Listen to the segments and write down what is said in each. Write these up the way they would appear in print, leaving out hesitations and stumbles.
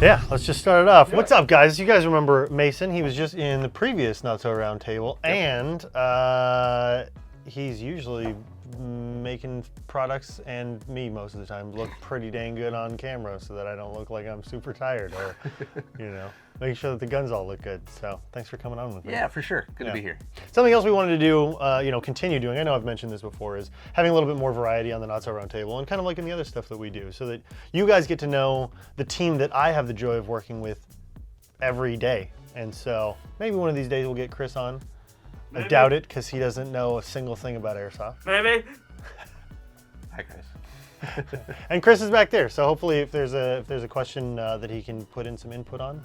Yeah, let's just start it off. What's up, guys? You guys remember Mason? He was just in the previous Not So Round Table, and he's usually making products and me most of the time look pretty dang good on camera so that I don't look like I'm super tired or, making sure that the guns all look good. So thanks for coming on with me. Yeah, for sure. Good to be here. Something else we wanted to do, continue doing, I know I've mentioned this before, is having a little bit more variety on the Not So Round Table and kind of like in the other stuff that we do so that you guys get to know the team that I have the joy of working with every day. And so maybe one of these days we'll get Chris on. Maybe. I doubt it because he doesn't know a single thing about Airsoft. Maybe. Hi, Chris. And Chris is back there, so hopefully if there's a question that he can put in some input on,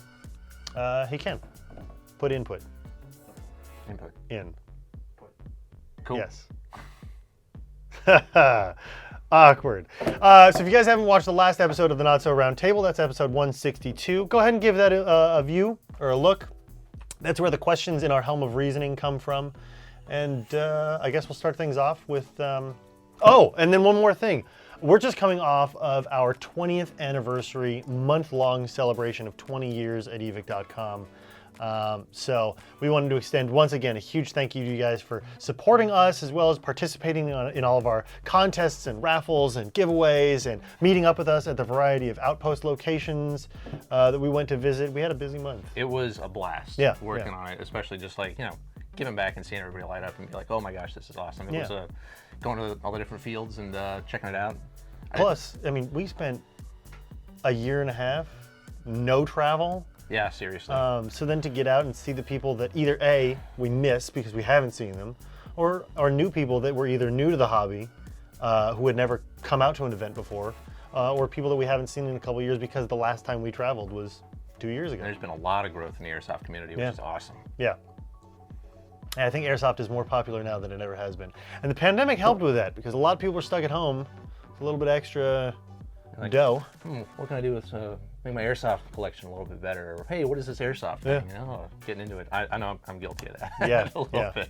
he can. Put input. Input. In. Cool. Yes. Awkward. So if you guys haven't watched the last episode of the Not So Round Table, that's episode 162. Go ahead and give that a view or a look. That's where the questions in our Helm of Reasoning come from. And I guess we'll start things off with... and then one more thing. We're just coming off of our 20th anniversary month-long celebration of 20 years at Evike.com. So we wanted to extend once again a huge thank you to you guys for supporting us as well as participating in all of our contests and raffles and giveaways and meeting up with us at the variety of outpost locations that we went to visit. We had a busy month. It was a blast working on it, especially just like, giving back and seeing everybody light up and be like, oh my gosh, this is awesome. It was going to all the different fields and checking it out. Plus, we spent a year and a half, no travel. Yeah, seriously. So then to get out and see the people that either A, we miss because we haven't seen them, or new people that were either new to the hobby, who had never come out to an event before, or people that we haven't seen in a couple of years because the last time we traveled was 2 years ago. There's been a lot of growth in the Airsoft community, which is awesome. Yeah. And I think Airsoft is more popular now than it ever has been. And the pandemic helped with that because a lot of people were stuck at home. A little bit extra dough. What can I do with make my Airsoft collection a little bit better? Or, hey, what is this Airsoft thing? Getting into it. I know I'm guilty of that. Yeah, a little bit.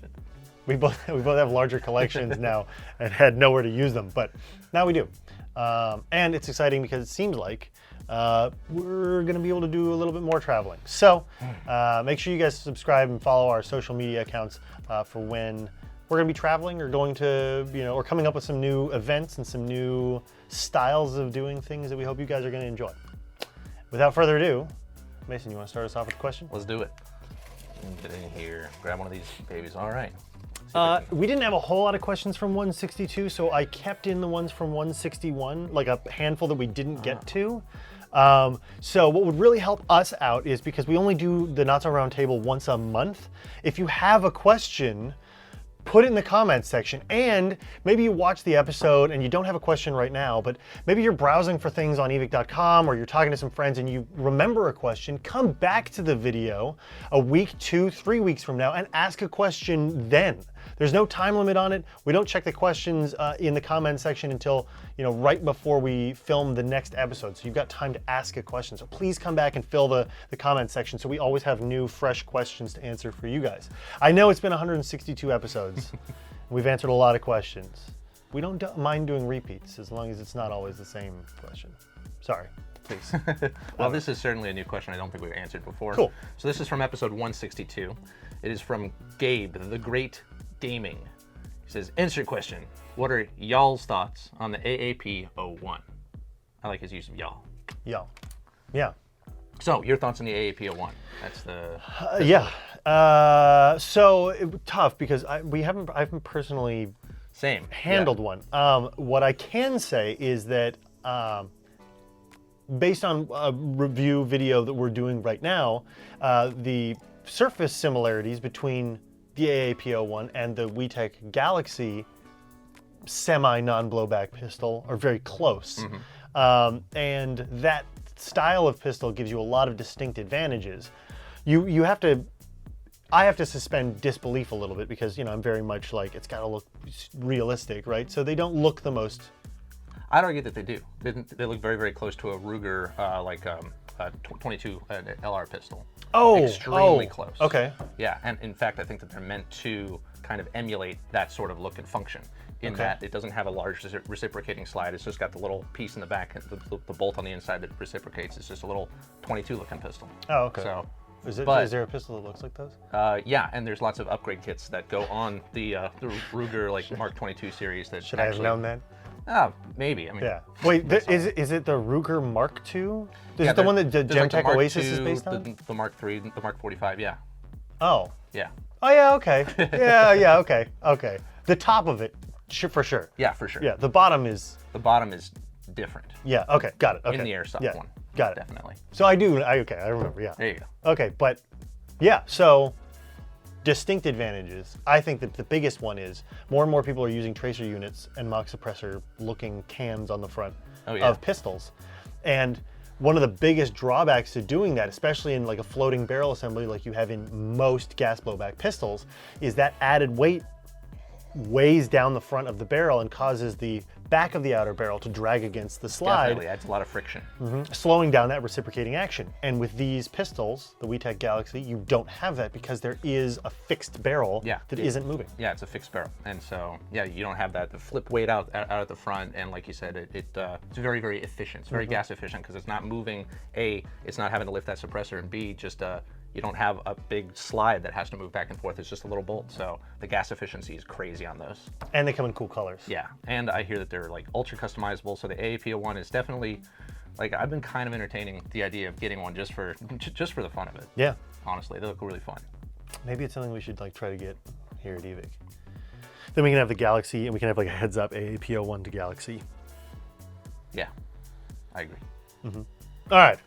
We both have larger collections now and had nowhere to use them, but now we do. And it's exciting because it seems like we're going to be able to do a little bit more traveling. So make sure you guys subscribe and follow our social media accounts for when we're going to be traveling or going to, or coming up with some new events and some new styles of doing things that we hope you guys are going to enjoy. Without further ado, Mason, you want to start us off with a question? Let's do it. Get in here, grab one of these babies. All right. We didn't have a whole lot of questions from 162, so I kept in the ones from 161, like a handful that we didn't get to. So what would really help us out is because we only do the Not So Round Table once a month. If you have a question, put it in the comments section, and maybe you watch the episode and you don't have a question right now, but maybe you're browsing for things on Evike.com or you're talking to some friends and you remember a question. Come back to the video a week, 2, 3 weeks from now and ask a question then. There's no time limit on it. We don't check the questions in the comment section until right before we film the next episode. So you've got time to ask a question. So please come back and fill the comment section so we always have new, fresh questions to answer for you guys. I know it's been 162 episodes. We've answered a lot of questions. We don't mind doing repeats as long as it's not always the same question. Sorry. Please. Well, this is certainly a new question I don't think we've answered before. Cool. So this is from episode 162. It is from Gabe, the Great Gaming. He says, insert question. What are y'all's thoughts on the AAP-01? I like his use of y'all. Y'all. Yeah. So your thoughts on the AAP-01? That's the... Tough because I haven't personally handled one. What I can say is that based on a review video that we're doing right now, the surface similarities between the AAP-01 and the WeTech Galaxy semi-non-blowback pistol are very close. And that style of pistol gives you a lot of distinct advantages. I have to suspend disbelief a little bit because, I'm very much like, it's got to look realistic, right? So they don't look the most... I'd argue that they do. They look very, very close to a Ruger, 22 LR pistol. Extremely close. Okay. Yeah, and in fact, I think that they're meant to kind of emulate that sort of look and function. in Okay. that it doesn't have a large reciprocating slide. It's just got the little piece in the back, the bolt on the inside that reciprocates. It's just a little 22 looking pistol. Oh, okay. So, Is there a pistol that looks like those? yeah, and there's lots of upgrade kits that go on the Ruger Mark 22 series. That Should I have known that? Maybe. I mean, Yeah. Wait, is it the Ruger Mark II? Is yeah, it the one that there's like the Gemtech Mark Oasis II, is based on? The Mark III, the Mark 45. Yeah, Oh. yeah, Oh yeah. Okay. Yeah. Okay. Okay. The top of it, for sure. yeah, for sure. Yeah. The bottom is. The bottom is different Yeah. Okay. Got it. Okay. in the airsoft yeah, one. Got it. Definitely. So I do. Okay. I remember. Yeah. There you go. Okay. But yeah. So distinct advantages. I think that the biggest one is more and more people are using tracer units and mock suppressor looking cans on the front of pistols. And one of the biggest drawbacks to doing that, especially in like a floating barrel assembly like you have in most gas blowback pistols, is that added weight weighs down the front of the barrel and causes the back of the outer barrel to drag against the slide, Definitely adds a lot of friction. slowing down that reciprocating action. And with these pistols, the WeTech Galaxy, you don't have that because there is a fixed barrel that isn't moving. Yeah, it's a fixed barrel, and so yeah, you don't have that the flip weight out at the front, and like you said, it's very, very efficient. It's very gas efficient because it's not moving. A, it's not having to lift that suppressor, and B, just you don't have a big slide that has to move back and forth. It's just a little bolt, so the gas efficiency is crazy on those. And they come in cool colors. Yeah, and I hear that they're like ultra customizable, so the AAP01 is definitely, like, I've been kind of entertaining the idea of getting one just for the fun of it. Yeah. Honestly, they look really fun. Maybe it's something we should like try to get here at Evike. Then we can have the Galaxy and we can have like a heads up AAP01 to Galaxy. Yeah, I agree. All right.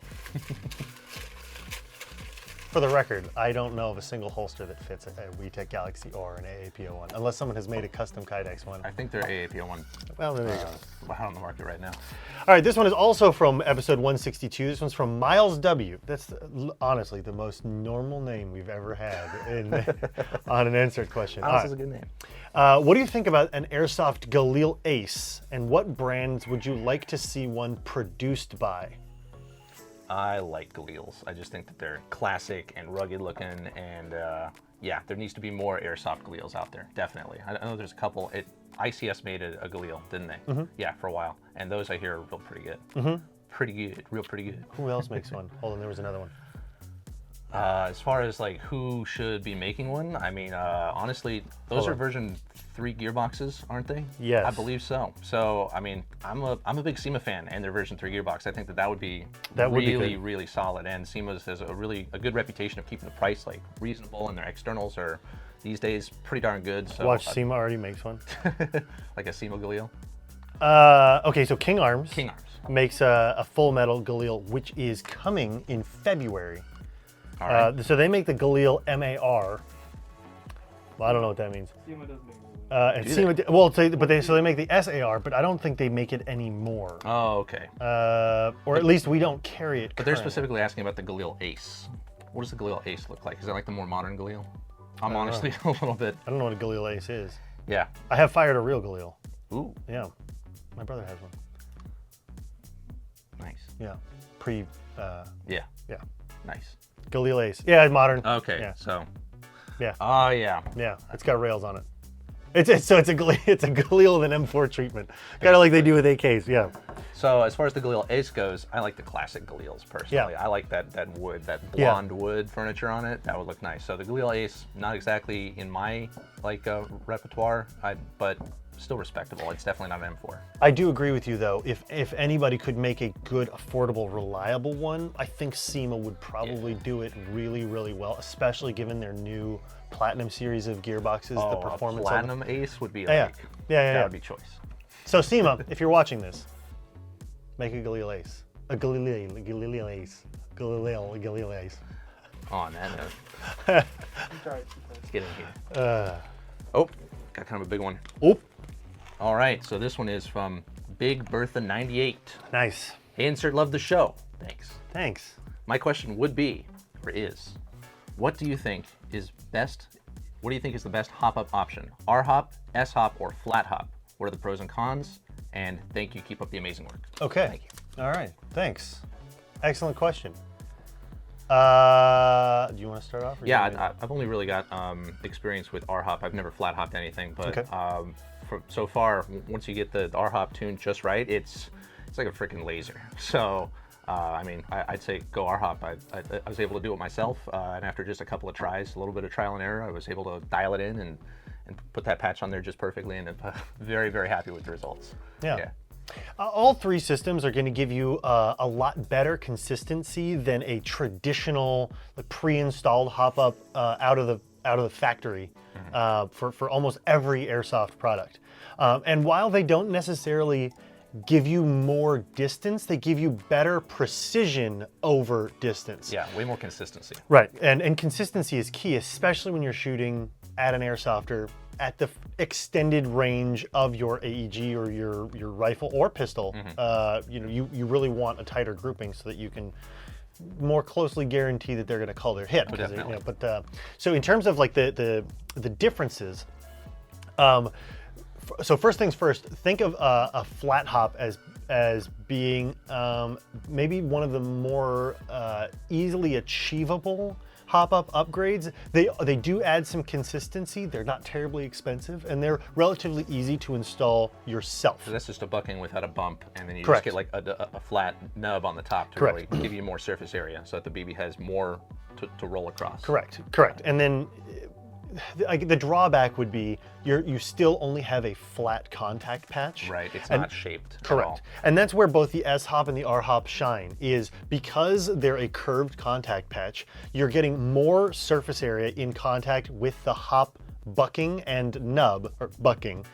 For the record, I don't know of a single holster that fits a WeTech Galaxy or an AAP01, unless someone has made a custom Kydex one. I think they're AAP01 Well, there you go. out on the market right now. All right, this one is also from episode 162. This one's from Miles W. That's honestly the most normal name we've ever had on an insert question. Miles is a good name. What do you think about an Airsoft Galil Ace, and what brands would you like to see one produced by? I like Galils. I just think that they're classic and rugged looking, and yeah, there needs to be more Airsoft Galils out there, definitely. I know there's a couple. ICS made a Galil, didn't they? Yeah, for a while. And those I hear are real pretty good. Pretty good, real pretty good. Who else makes one? Hold on, there was another one. As far as like who should be making one, I mean, honestly, those are version 3 gearboxes, aren't they? Yes. I believe so. So, I mean, I'm a big SEMA fan and their version 3 gearbox. I think that would be really solid. And SEMA has a good reputation of keeping the price like reasonable, and their externals are these days pretty darn good. So Watch, SEMA already makes one. like a SEMA Galil. Okay, so King Arms. King Arms. Makes a full metal Galil, which is coming in February. All right. So they make the Galil MAR. Well, I don't know what that means. SEMA does make one. And SEMA, well, so they make the SAR, but I don't think they make it anymore. Oh, okay. Or at least we don't carry it. But they're currently. specifically asking about the Galil Ace. What does the Galil Ace look like? Is that like the more modern Galil? I'm honestly a little bit. I don't know what a Galil Ace is. Yeah. I have fired a real Galil. Ooh. Yeah, my brother has one. Nice. Yeah, Yeah. yeah. Nice. Galil Ace. Yeah, modern. Okay. Yeah. So. Yeah. Oh yeah. Yeah, it's got rails on it. It's a Galil with an M4 treatment, kind of like they do with AKs. Yeah. So as far as the Galil Ace goes, I like the classic Galils personally. Yeah. I like that wood, that blonde wood furniture on it. That would look nice. So the Galil Ace, not exactly in my repertoire, but still respectable. It's definitely not an M4. I do agree with you though. If anybody could make a good, affordable, reliable one, I think SEMA would probably do it really, really well, especially given their new Platinum series of gearboxes. The performance. A Platinum Ace would be Yeah. like, Yeah. that would be choice. So SEMA, if you're watching this, make a Galil Ace. A Galil Ace. Galil Ace. On that note, Try it. let's get in here. Oh, got kind of a big one. Oop. All right, so this one is from Big Bertha 98. Nice. Hey, insert love the show. Thanks. Thanks. My question would be, or is, what do you think is best? What do you think is the best hop-up option? R-hop, S-hop, or flat hop? What are the pros and cons? And thank you. Keep up the amazing work. Okay. Thank you. All right. Thanks. Excellent question. Do you want to start off? Or Yeah, I've only really got experience with R-hop. I've never flat hopped anything, but Okay. so far, once you get the R-Hop tuned just right, it's like a freaking laser. So, I mean, I'd say go R-Hop. I was able to do it myself, and after just a couple of tries, a little bit of trial and error, I was able to dial it in and put that patch on there just perfectly, and I'm very, very happy with the results. Yeah. All three systems are going to give you a lot better consistency than a traditional pre-installed hop-up out of the factory for almost every airsoft product. And while they don't necessarily give you more distance, they give you better precision over distance. Yeah, way more consistency. Right, and consistency is key, especially when you're shooting at an airsofter at the extended range of your AEG or your rifle or pistol. You know, you really want a tighter grouping so that you can more closely guarantee that they're going to call their hit. Definitely. You know, but so in terms of like the differences, so first things first, think of a flat hop as being maybe one of the more easily achievable hop-up upgrades. They do add some consistency. They're not terribly expensive, and they're relatively easy to install yourself. So that's just a bucking without a bump, and then you Correct. just get like a flat nub on the top to Correct. really give you more surface area, so that the BB has more to roll across. Correct. And then the drawback would be you still only have a flat contact patch. Right, it's not shaped at all. Correct. And that's where both the S-Hop and the R-Hop shine, is because they're a curved contact patch, you're getting more surface area in contact with the hop bucking and nub, or bucking,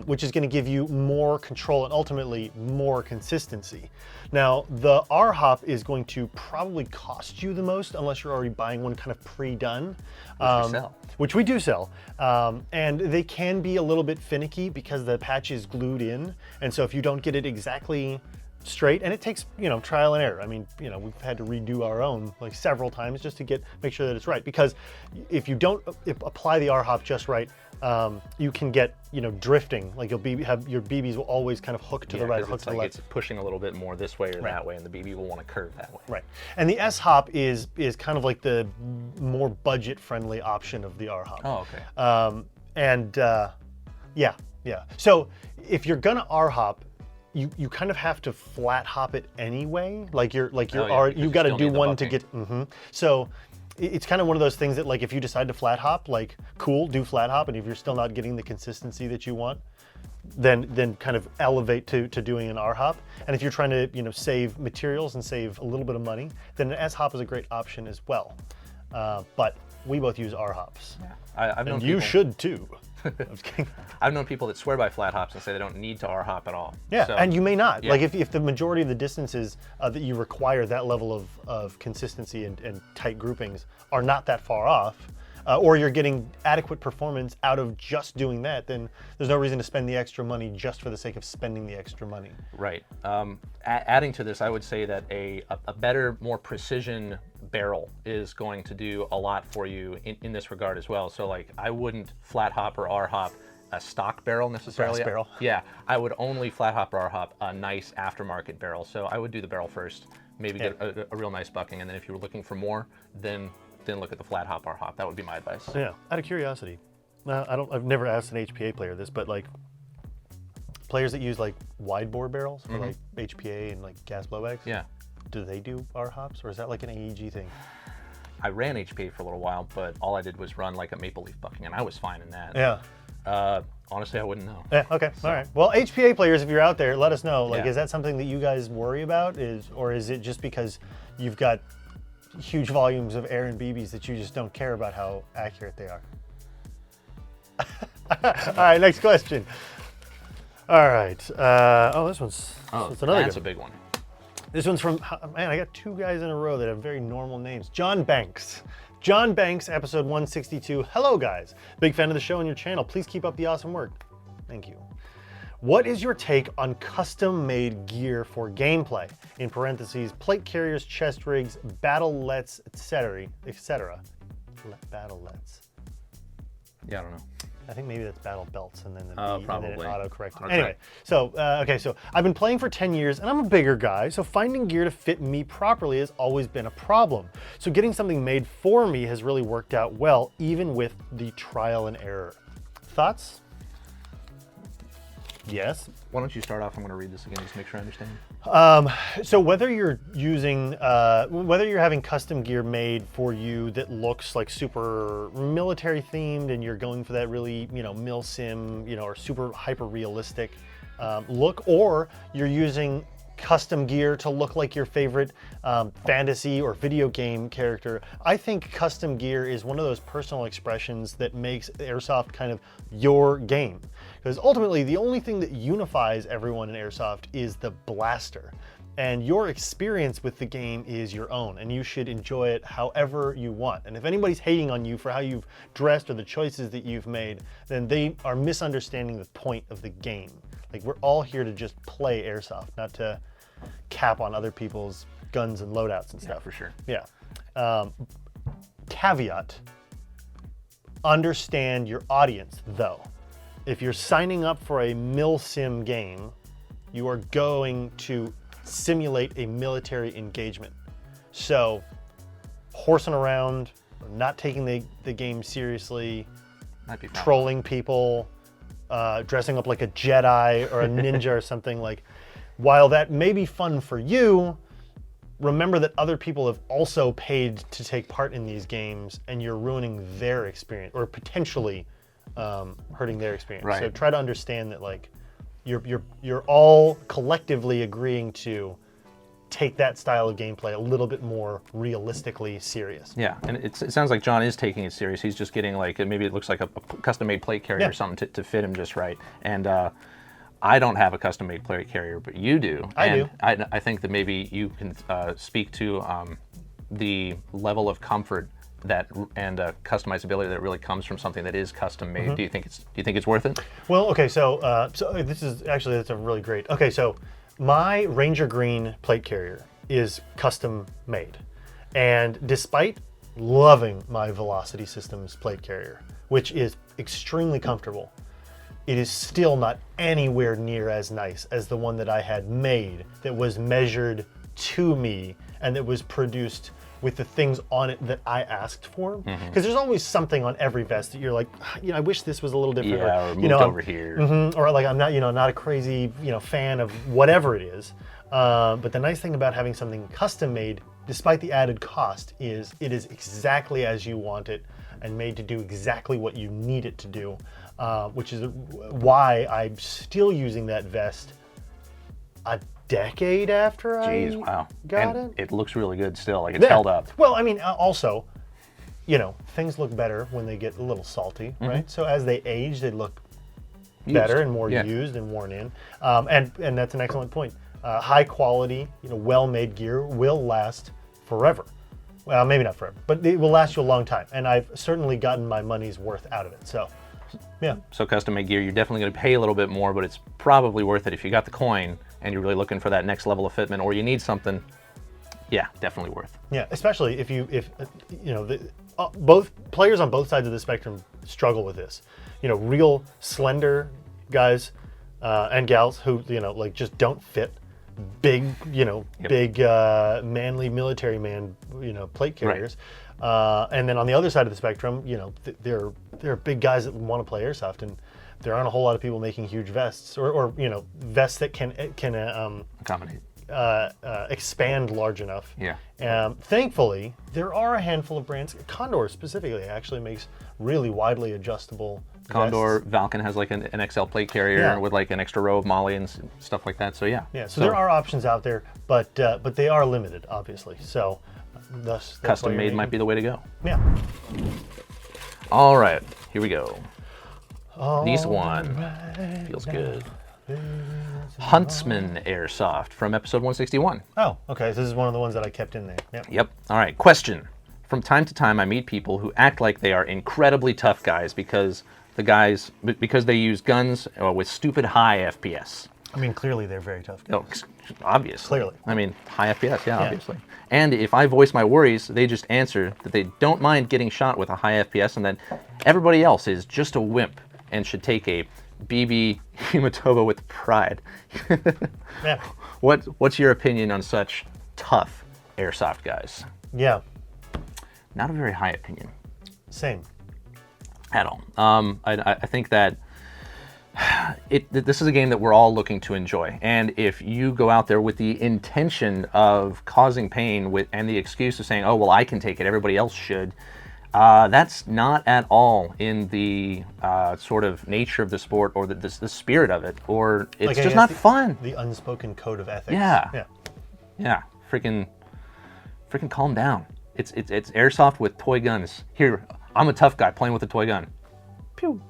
which is going to give you more control and ultimately more consistency. Now, the R-Hop is going to probably cost you the most unless you're already buying one kind of pre-done. Which we do sell. And they can be a little bit finicky because the patch is glued in. And so if you don't get it exactly straight, and it takes, you know, trial and error. I mean, you know, we've had to redo our own like several times just to make sure that it's right. Because if you don't apply the R-Hop just right, you can get, you know, drifting. Like have your BBs will always kind of hook to the right or hook to the left. It's pushing a little bit more this way or that way, and the BB will want to curve that way. Right. And the S-Hop is kind of like the more budget-friendly option of the R-Hop. Oh, okay. Yeah. So if you're gonna R-Hop, you kind of have to flat hop it anyway. Like you've got to do one to get. So it's kind of one of those things that, like, if you decide to flat hop, like, cool, do flat hop, and if you're still not getting the consistency that you want, then kind of elevate to doing an R-Hop. And if you're trying to, you know, save materials and save a little bit of money, then an S-Hop is a great option as well. But we both use R-Hops. Yeah. I've known you people, should too. I'm just kidding. I've known people that swear by flat hops and say they don't need to R-Hop at all. Yeah, so, and you may not. Yeah. Like if the majority of the distances that you require that level of consistency and tight groupings are not that far off, or you're getting adequate performance out of just doing that, then there's no reason to spend the extra money just for the sake of spending the extra money. Right. Adding to this, I would say that a better, more precision barrel is going to do a lot for you in this regard as well. So, like, I wouldn't flat hop or R-Hop a stock barrel necessarily. Brass barrel. Yeah, I would only flat hop or R-Hop a nice aftermarket barrel. So I would do the barrel first, maybe get a real nice bucking, and then if you were looking for more, then look at the flat hop R-Hop. That would be my advice. Yeah. Out of curiosity, I've never asked an HPA player this, but like players that use like wide bore barrels for like HPA and like gas blowbacks. Yeah. Do they do R-Hops, or is that like an AEG thing? I ran HPA for a little while, but all I did was run like a maple leaf bucking, and I was fine in that. Yeah. Honestly, I wouldn't know. Yeah. Okay. All right. Well, HPA players, if you're out there, let us know. Like, Yeah. is that something that you guys worry about, or is it just because you've got huge volumes of air and BBs that you just don't care about how accurate they are? All right. Next question. All right. This one's another that's good a big one. This one's from, man, I got two guys in a row that have very normal names. John Banks. John Banks, episode 162. Hello, guys. Big fan of the show and your channel. Please keep up the awesome work. Thank you. What is your take on custom-made gear for gameplay? In parentheses, plate carriers, chest rigs, battle-lets, etc., etc. Battle-lets. Yeah, I don't know. I think maybe that's battle belts and then probably. and then it auto-corrected. Okay. Anyway, so I've been playing for 10 years and I'm a bigger guy, so finding gear to fit me properly has always been a problem. So getting something made for me has really worked out well, even with the trial and error. Thoughts? Yes. Why don't you start off? I'm going to read this again just to make sure I understand. So whether you're using, whether you're having custom gear made for you that looks like super military themed, and you're going for that really, mil sim, or super hyper realistic look, or you're using custom gear to look like your favorite fantasy or video game character, I think custom gear is one of those personal expressions that makes Airsoft kind of your game. Because ultimately, the only thing that unifies everyone in Airsoft is the blaster. And your experience with the game is your own, and you should enjoy it however you want. And if anybody's hating on you for how you've dressed or the choices that you've made, then they are misunderstanding the point of the game. Like, we're all here to just play Airsoft, not to cap on other people's guns and loadouts and stuff. For sure. Yeah. Caveat, understand your audience, though. If you're signing up for a mil-sim game, you are going to simulate a military engagement. So, horsing around, not taking the game seriously, Might be fun. trolling people, dressing up like a Jedi or a ninja or something, like, while that may be fun for you, remember that other people have also paid to take part in these games, and you're ruining their experience, or potentially hurting their experience. Right. So try to understand that, like, you're all collectively agreeing to take that style of gameplay a little bit more realistically serious. Yeah, and it sounds like John is taking it serious. He's just getting, like, maybe it looks like a custom-made plate carrier or something to fit him just right. And I don't have a custom-made plate carrier, but you do. I do. I think that maybe you can speak to the level of comfort that and customizability that really comes from something that is custom-made. Mm-hmm. Do you think it's worth it? Well, okay, so that's a really great. Okay, so my Ranger Green plate carrier is custom made, and despite loving my Velocity Systems plate carrier, which is extremely comfortable, it is still not anywhere near as nice as the one that I had made, that was measured to me and that was produced with the things on it that I asked for. Because there's always something on every vest that you're like, I wish this was a little different. Yeah, or moved over here. Or like, I'm not, not a crazy, fan of whatever it is. But the nice thing about having something custom made, despite the added cost, is it is exactly as you want it and made to do exactly what you need it to do, which is why I'm still using that vest a decade after Jeez, I wow. got and it. It looks really good still. Like, it's held up. Well, I mean, also, things look better when they get a little salty, right? So as they age, they look better and more used and worn in. And that's an excellent point. High quality, well-made gear will last forever. Well, maybe not forever, but it will last you a long time. And I've certainly gotten my money's worth out of it. So, yeah. So custom-made gear, you're definitely going to pay a little bit more, but it's probably worth it if you got the coin and you're really looking for that next level of fitment, or you need something. Yeah, definitely worth. Yeah, especially if both players on both sides of the spectrum struggle with this. Real slender guys and gals who like just don't fit big, big manly military man, plate carriers. Right. And then on the other side of the spectrum, there are big guys that want to play Airsoft, and there aren't a whole lot of people making huge vests or vests that can Accommodate. Expand large enough. Yeah. Thankfully, there are a handful of brands. Condor specifically actually makes really widely adjustable Condor, vests. Valken has like an XL plate carrier with like an extra row of Molly and stuff like that. So yeah. Yeah. So there are options out there, but they are limited, obviously. So that's custom made might be the way to go. Yeah. All right, here we go. Nice one. Feels good. Huntsman Airsoft from episode 161. Oh, okay. So this is one of the ones that I kept in there. Yep. Yep. All right. Question. From time to time, I meet people who act like they are incredibly tough guys because they use guns with stupid high FPS. I mean, clearly they're very tough guys. Oh, obviously. Clearly. I mean, high FPS, yeah, obviously. And if I voice my worries, they just answer that they don't mind getting shot with a high FPS and that everybody else is just a wimp and should take a BB Hematoba with pride. Yeah. What's your opinion on such tough Airsoft guys? Yeah. Not a very high opinion. Same. At all. I think that This is a game that we're all looking to enjoy, and if you go out there with the intention of causing pain and the excuse of saying, "Oh well, I can take it, everybody else should," that's not at all in the sort of nature of the sport or the spirit of it, or it's Like, just not fun. The unspoken code of ethics. Yeah. Freaking calm down. It's airsoft with toy guns. Here, I'm a tough guy playing with a toy gun. Pew.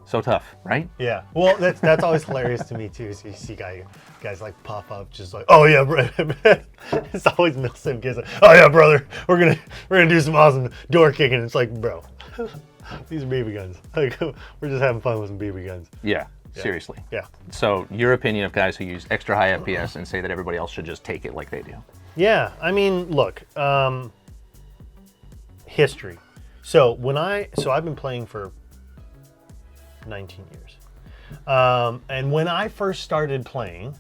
So tough, right? Yeah. Well, that's always hilarious to me too. So you see guys like pop up, just like, oh yeah, bro. It's always Milsim kids. Like, oh yeah, brother, we're gonna do some awesome door kicking. It's like, bro, these are BB guns. Like, we're just having fun with some BB guns. Yeah. Seriously. Yeah. So your opinion of guys who use extra high FPS and say that everybody else should just take it like they do? Yeah. I mean, look, history. So I've been playing for 19 years. And when I first started playing,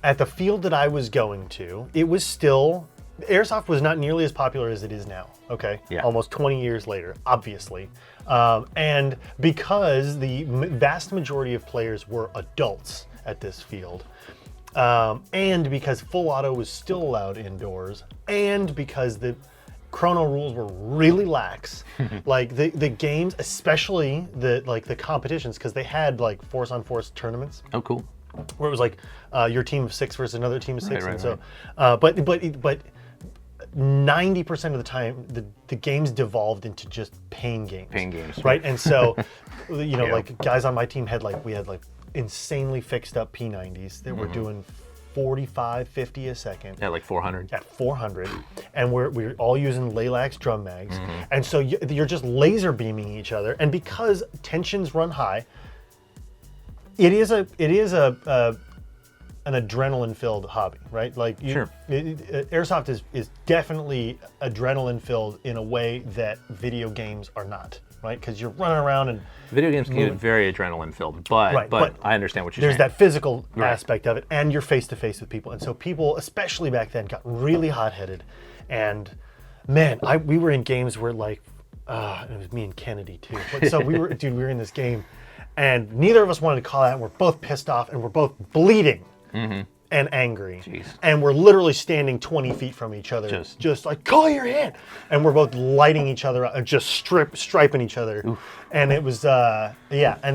at the field that I was going to, it was still, Airsoft was not nearly as popular as it is now, okay? Yeah. Almost 20 years later, obviously. And because the vast majority of players were adults at this field, and because full auto was still allowed indoors, and because the chrono rules were really lax. Like the games, especially the competitions, because they had like force on force tournaments. Oh, cool. Where it was like your team of 6 versus another team of 6, Right, and so, but 90% of the time the games devolved into just pain games. Pain games. Right, and so Yeah. like guys on my team we had insanely fixed up P90s that were doing 45, 50 a second. Yeah, like 400. At 400, and we're all using Laylax drum mags, and so you're just laser beaming each other, and because tensions run high, it is an adrenaline filled hobby, right? Like Sure. Airsoft is definitely adrenaline filled in a way that video games are not, right? Because you're running around and Video games can get very adrenaline filled, but I understand what you're there's saying. that physical Right. aspect of it, and you're face to face with people, and so people, especially back then, got really hot headed, and man, we were in games where it was me and Kennedy too. But so we were in this game, and neither of us wanted to call out, and we're both pissed off, and we're both bleeding and angry, Jeez. and we're literally standing 20 feet from each other, just like, call your hand, and we're both lighting each other up and just striping each other. Oof. And it was and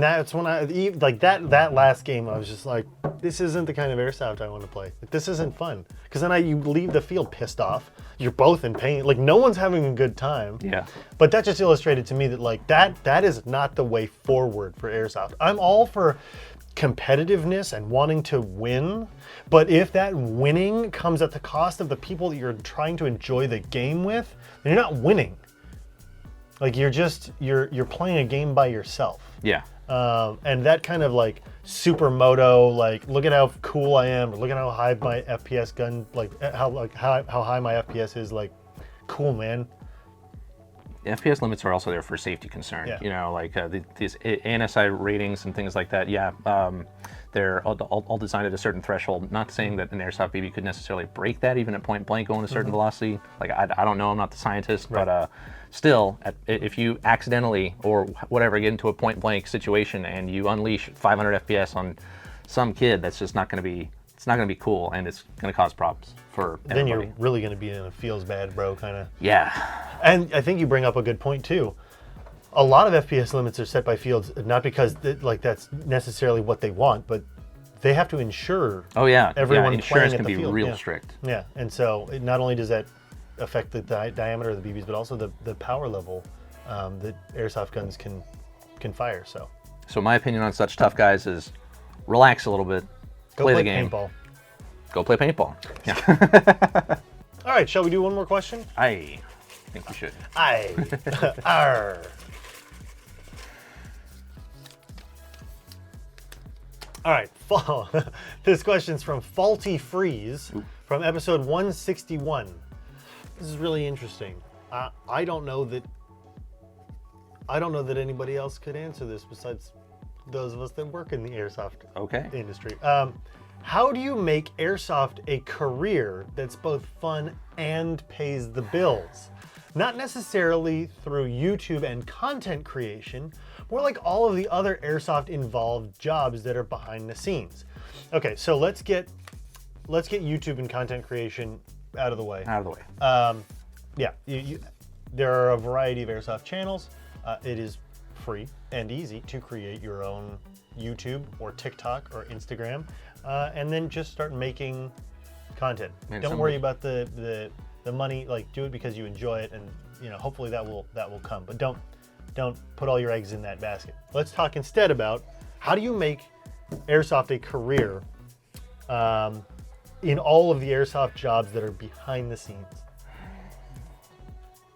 that's when that last game I was just like, this isn't the kind of airsoft I want to play. This isn't fun, because then you leave the field pissed off, you're both in pain, like no one's having a good time. Yeah. But that just illustrated to me that that is not the way forward for airsoft. I'm all for competitiveness and wanting to win, but if that winning comes at the cost of the people that you're trying to enjoy the game with, then you're not winning. Like you're playing a game by yourself. Yeah. And that kind of like supermoto, like look at how cool I am, or look at how high my FPS gun, how high my FPS is, like cool, man. FPS limits are also there for safety concern. Yeah. You know, like these ANSI ratings and things like that. Yeah, they're all designed at a certain threshold. Not saying that an airsoft BB could necessarily break that, even at point blank going a certain velocity. Like I don't know, I'm not the scientist, Right. but still, if you accidentally or whatever get into a point blank situation and you unleash 500 FPS on some kid, that's just not going to be. It's not going to be cool, and it's going to cause problems for everybody. Then you're really going to be in a feels bad, bro, kind of. Yeah. And I think you bring up a good point too. A lot of FPS limits are set by fields, not because that's necessarily what they want, but they have to ensure. Oh yeah. Everyone yeah, playing insurance at can the be field. real Yeah. strict. Yeah, and so not only does that affect the diameter of the BBs, but also the power level that airsoft guns can fire. So my opinion on such tough guys is relax a little bit. go play play the game. paintball. Go play paintball. Yeah. All right, shall we do one more question? I think we should. Aye. Arr. All right, this question's from Faulty Freeze from episode 161. This is really interesting. I don't know that anybody else could answer this besides those of us that work in the airsoft Okay. industry. How do you make airsoft a career that's both fun and pays the bills? Not necessarily through YouTube and content creation, more like all of the other airsoft involved jobs that are behind the scenes. Okay, so let's get YouTube and content creation out of the way. Out of the way. Yeah, there are a variety of airsoft channels. It is free and easy to create your own YouTube or TikTok or Instagram, and then just start making content. Man, Don't worry about the money. Like, do it because you enjoy it, and hopefully that will come. But don't put all your eggs in that basket. Let's talk instead about how do you make airsoft a career in all of the airsoft jobs that are behind the scenes.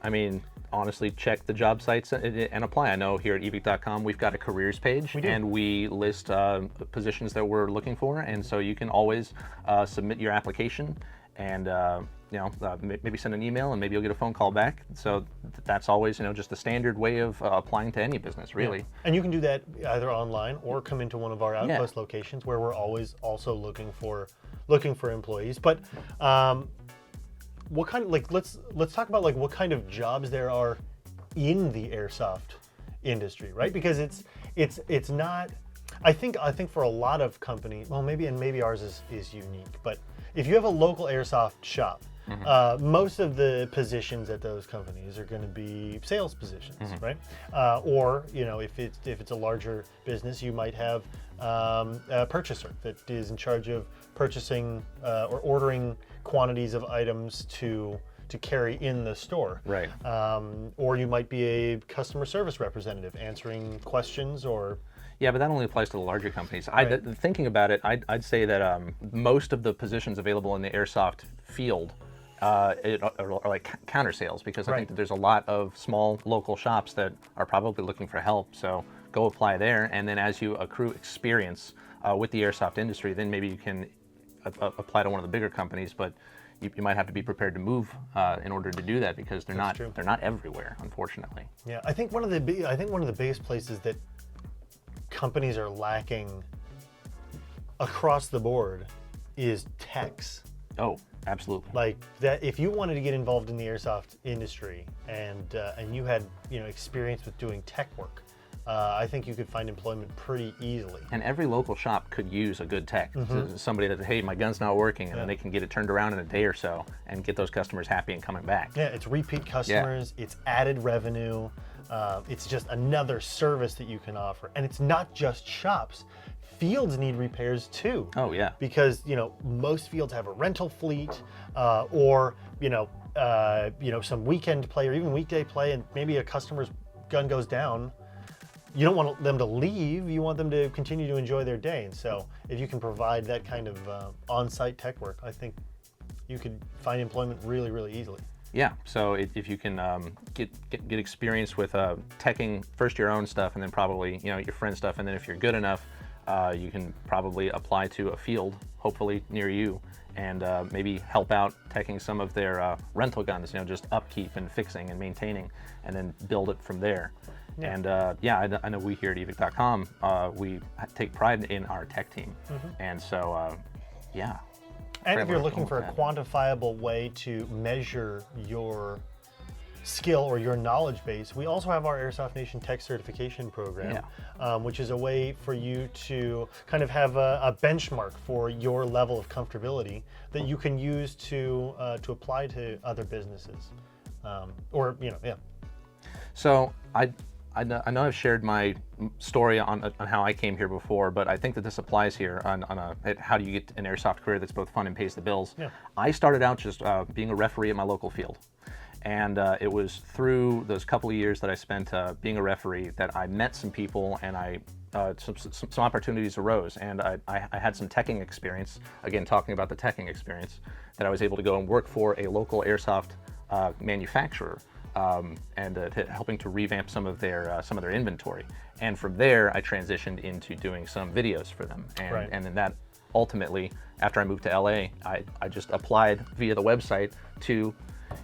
I mean, honestly, check the job sites and apply. I know here at Evike.com we've got a careers page, and we list positions that we're looking for, and so you can always submit your application and maybe send an email, and maybe you'll get a phone call back. So that's always just the standard way of applying to any business, really. Yeah. And you can do that either online or come into one of our outpost locations where we're always also looking for employees. But what kind of let's talk about what kind of jobs there are in the airsoft industry, right? Because it's not. I think for a lot of companies, well, maybe ours is unique, but if you have a local airsoft shop, most of the positions at those companies are going to be sales positions, right? Or if it's a larger business, you might have a purchaser that is in charge of purchasing or ordering quantities of items to carry in the store. Right. Or you might be a customer service representative answering questions or. Yeah, but that only applies to the larger companies. Right. Thinking about it, I'd say that most of the positions available in the airsoft field are like counter sales, because I think that there's a lot of small local shops that are probably looking for help. So go apply there, and then as you accrue experience with the airsoft industry, then maybe you can apply to one of the bigger companies. But you might have to be prepared to move in order to do that, because they're not everywhere, unfortunately. Yeah, I think one of the biggest places that companies are lacking across the board is techs. Oh, absolutely. Like that, if you wanted to get involved in the airsoft industry and you had experience with doing tech work, I think you could find employment pretty easily. And every local shop could use a good tech. Somebody that, hey, my gun's not working, and then they can get it turned around in a day or so and get those customers happy and coming back. Yeah, it's repeat customers, it's added revenue, it's just another service that you can offer. And it's not just shops. Fields need repairs too. Oh yeah. Because most fields have a rental fleet, or some weekend play or even weekday play, and maybe a customer's gun goes down. You don't want them to leave. You want them to continue to enjoy their day. And so, if you can provide that kind of on-site tech work, I think you could find employment really, really easily. Yeah. So if you can get experience with teching first your own stuff, and then probably your friend's stuff, and then if you're good enough, you can probably apply to a field, hopefully near you, and maybe help out teching some of their rental guns. Just upkeep and fixing and maintaining, and then build it from there. Yeah. And I know we here at Evike.com, we take pride in our tech team, and so yeah. And if you're looking for a quantifiable way to measure your skill or your knowledge base, we also have our Airsoft Nation Tech Certification Program, which is a way for you to kind of have a benchmark for your level of comfortability that you can use to apply to other businesses, So I know I've shared my story on how I came here before, but I think that this applies here on how do you get an airsoft career that's both fun and pays the bills. Yeah. I started out just being a referee at my local field. And it was through those couple of years that I spent being a referee that I met some people, and some opportunities arose, and I had some teching experience. Again, talking about the teching experience, that I was able to go and work for a local airsoft manufacturer, and helping to revamp some of their inventory. And from there, I transitioned into doing some videos for them, and then that ultimately, after I moved to LA, I just applied via the website to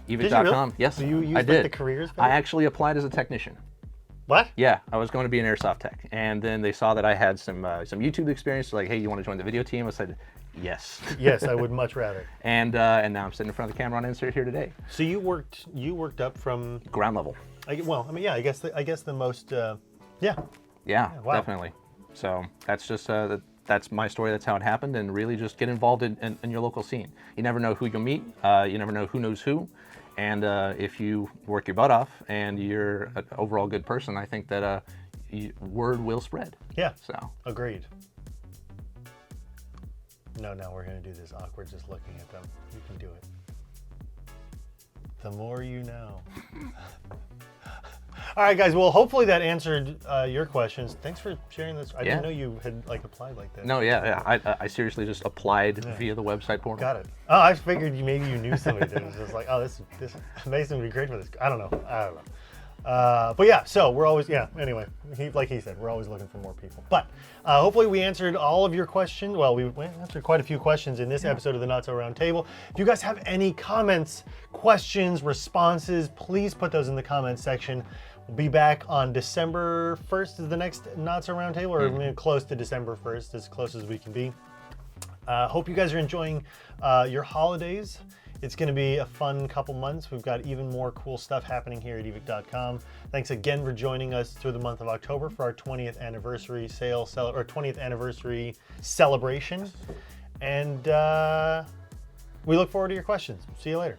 Evike.com. Really? Yes, so you used I did. The careers page? I actually applied as a technician. What? Yeah, I was going to be an airsoft tech, and then they saw that I had some YouTube experience. Like, hey, you want to join the video team? I said, yes. Yes, I would much rather. And now I'm sitting in front of the camera on Insert here today. So you worked up from ground level. I guess the most Yeah. Yeah, wow. definitely. So that's just that's my story. That's how it happened, and really just get involved in your local scene. You never know who you'll meet. You never know who knows who, and if you work your butt off and you're an overall good person, I think that word will spread. Yeah. So Agreed. No, we're going to do this awkward just looking at them. You can do it. The more you know. All right, guys. Well, hopefully that answered your questions. Thanks for sharing this. I didn't know you had like applied like that. No, yeah. I seriously just applied via the website portal. Got it. Oh, I figured maybe you knew somebody that was just like, oh, this Mason would be great for this. I don't know. But yeah, so we're always, anyway, like he said, we're always looking for more people. But hopefully we answered all of your questions. Well, we answered quite a few questions in this episode of the Not So Round Table. If you guys have any comments, questions, responses, please put those in the comments section. We'll be back on December 1st is the next Not So Round Table, or close to December 1st, as close as we can be. Hope you guys are enjoying your holidays. It's going to be a fun couple months. We've got even more cool stuff happening here at Evike.com. Thanks again for joining us through the month of October for our 20th anniversary 20th anniversary celebration. And we look forward to your questions. See you later.